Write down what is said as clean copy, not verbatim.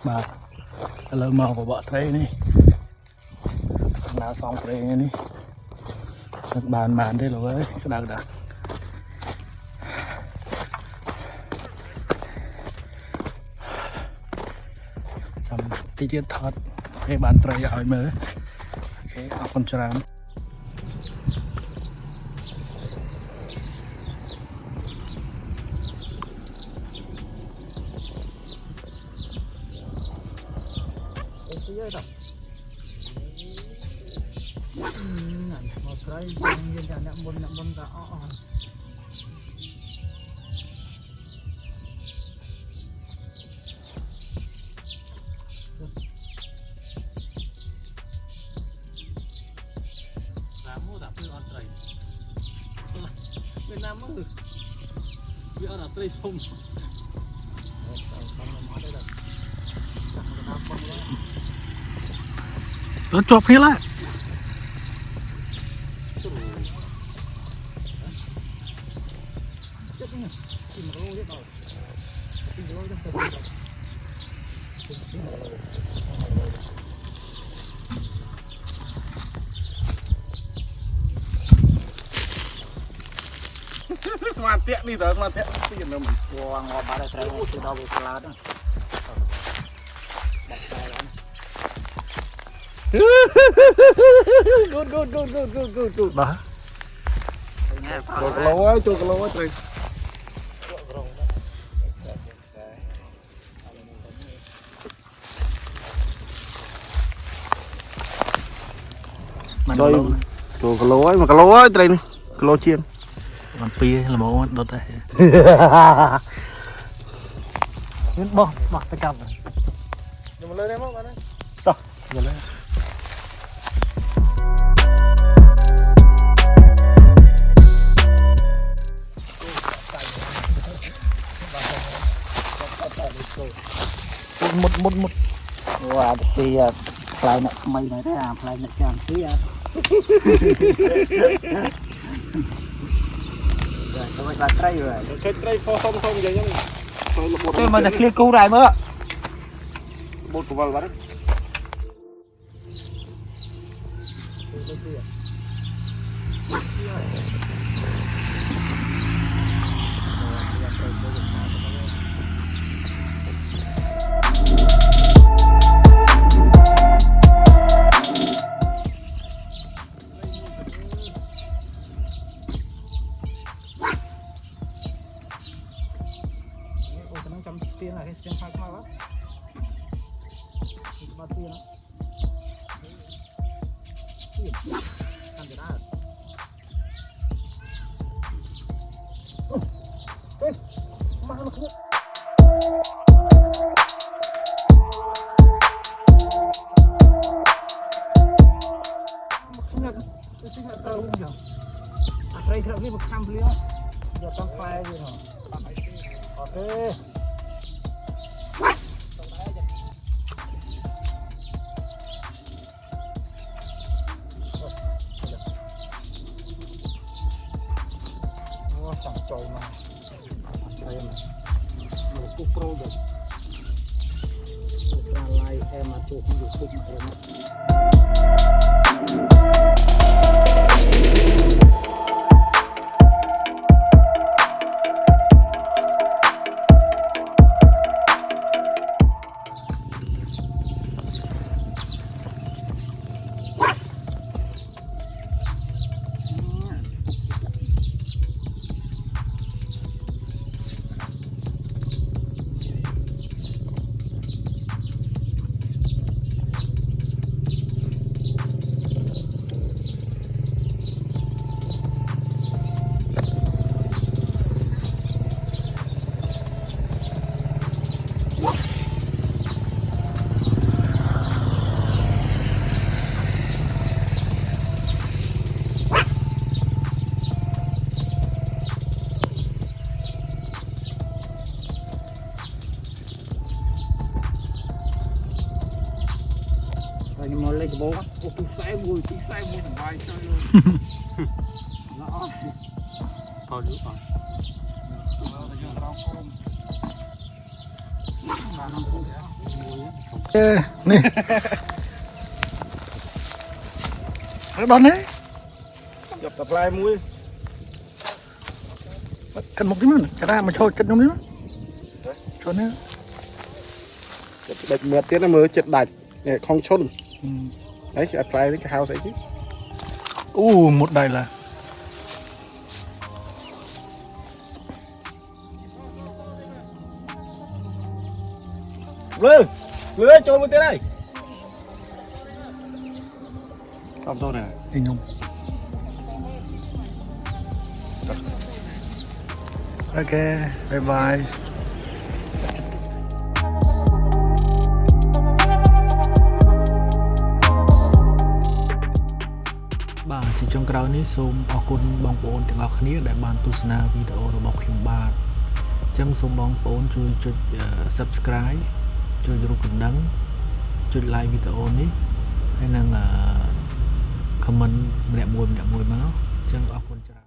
បាទឥឡូវមកបបកត្រីនេះណាសងប្រេងនេះបានទេលោកអើយក្តៅចាំតិចទៀតថតគេបានត្រីឲ្យមើលអូខេអរគុណច្រើនមកត្រីយើងចាអ្នកមុនក៏អស់Việt Nam mớiវាអត់ត្រីធំអត់ជាប់គ្នាឡើយស្មាតៈនេះតើស្មាតៈទៀតនៅមិនស្គាល់ងាប់បាត់ហើយត្រូវទៅដល់វាឆ្លាតGood បាទចូលគីឡូហើយចូលគីឡូហើយត្រូវចូលគីឡូហើយ1គីឡូហើយត្រីនេះគីឡូជាងបានពីល្មមដុតហើយមានបោះទៅចាប់ខ្ញុំលើនេះមកបានតោះយកលើមុតវ៉ាទៅស៊ីផ្លែអ្នកថ្មីនេះទេអាផ្លែអ្នកចាំស៊ីទៅបានត្រីហើយគេត្រីផសុំអញ្ចឹងទៅមកតែឃ្លៀគូដែរមើលបូតកវលបាត់tiền là cái tiền phạt mà bác bao tiền ăn cái đó mà nó không đây theo cái một cam liêu giờ con khoai gì hả ok sẵn trồi mà đây mà một cục pro được ra like em mà chụp không được cục mà em mà lấy cái bố cái xe mùi thằng vai chơi luôn nó thôi nữa rồi nè đón đấy gặp tập lai muối cần một tí nữa cái ra mà cho chân trong nữa cho nữa đạch mượt tiếng nó mới chật đạch không chôn đấy cái apply cái house ấy chứ một đây là lưới trôn một tiếng này không thôi nè hình dung ok bye byeបាទជាចុងក្រោយនេះសូមអរគុណបងប្អូនទាំងអស់គ្នាដែលបានទស្សនាវីដេអូរបស់ខ្ញុំបាទអញ្ចឹងសូមបងប្អូនជួយចុច Subscribe ចុចរូបកណ្ដឹងចុច Like វីដេអូនេះហើយនឹង comment ម្នាក់មួយមកអញ្ចឹងអរគុណច្រើន